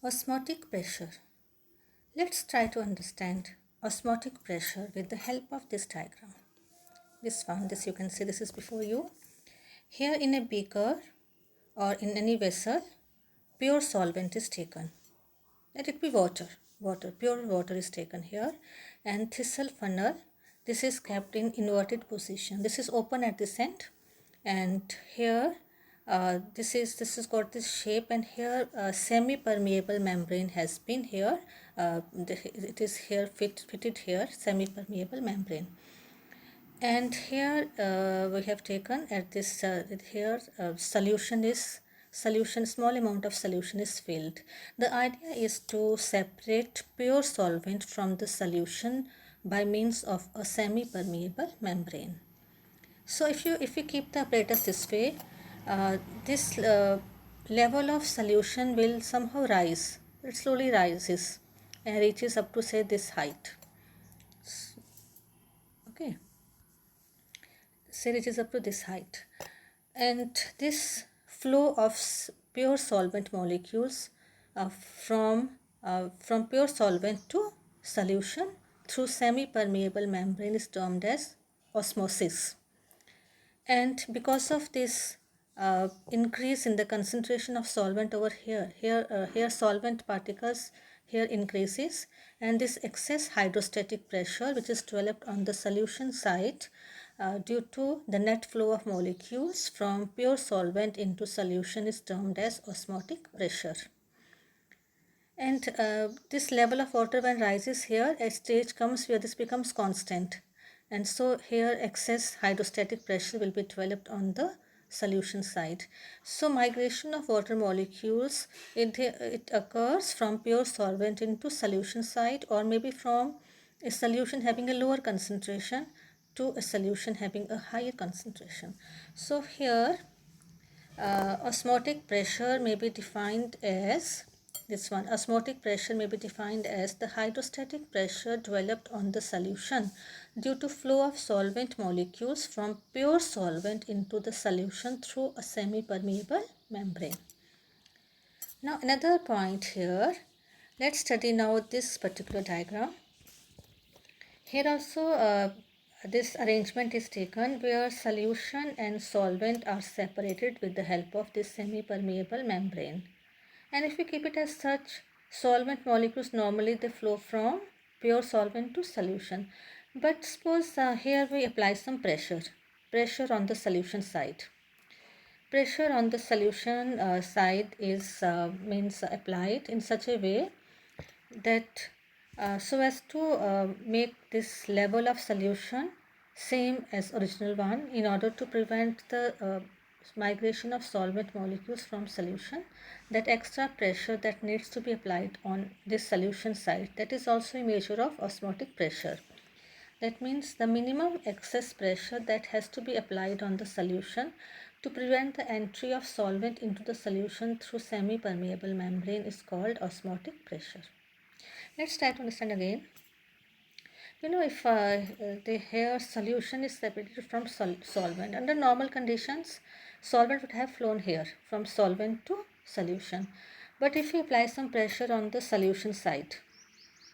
Osmotic pressure. Let's try to understand osmotic pressure with the help of this diagram. This you can see, this is before you. Here in a beaker or in any vessel, pure solvent is taken. Let it be water. Pure water is taken here, and thistle funnel. This is kept in inverted position. This is open at this end, and here this is got this shape, and here semi-permeable membrane has been here. It is here fitted here, semi-permeable membrane. And here we have taken at this here solution, small amount of solution is filled. The idea is to separate pure solvent from the solution by means of a semi-permeable membrane. So if you keep the apparatus this way, this level of solution will somehow rise. It slowly rises and reaches up to, say, this height. Okay. Say it is up to this height, and this flow of pure solvent molecules from pure solvent to solution through semi-permeable membrane is termed as osmosis. And because of this increase in the concentration of solvent over here solvent particles here increases, and this excess hydrostatic pressure which is developed on the solution side due to the net flow of molecules from pure solvent into solution is termed as osmotic pressure. And this level of water, when rises here, a stage comes where this becomes constant, and so here excess hydrostatic pressure will be developed on the solution side. So migration of water molecules, it occurs from pure solvent into solution side, or maybe from a solution having a lower concentration to a solution having a higher concentration. So here osmotic pressure may be defined as this one. Osmotic pressure may be defined as the hydrostatic pressure developed on the solution due to flow of solvent molecules from pure solvent into the solution through a semi-permeable membrane. Now another point here, let's study now this particular diagram. Here also this arrangement is taken where solution and solvent are separated with the help of this semi-permeable membrane. And if we keep it as such, solvent molecules normally they flow from pure solvent to solution. But suppose here we apply some pressure on the solution side. Pressure on the solution side is means applied in such a way that so as to make this level of solution same as original one, in order to prevent the migration of solvent molecules from solution. That extra pressure that needs to be applied on this solution side, that is also a measure of osmotic pressure. That means the minimum excess pressure that has to be applied on the solution to prevent the entry of solvent into the solution through semi-permeable membrane is called osmotic pressure. Let's try to understand again. If the hair solution is separated from solvent, under normal conditions, solvent would have flown here from solvent to solution. But if we apply some pressure on the solution side,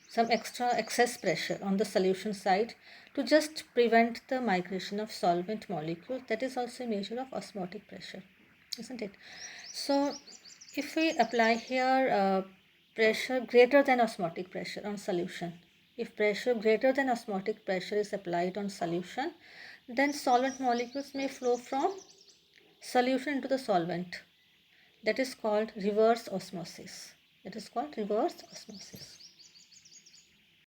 some excess pressure on the solution side to just prevent the migration of solvent molecules, that is also a measure of osmotic pressure, isn't it? So if we apply here pressure greater than osmotic pressure on solution, if pressure greater than osmotic pressure is applied on solution, then solvent molecules may flow from solution into the solvent. That is called reverse osmosis.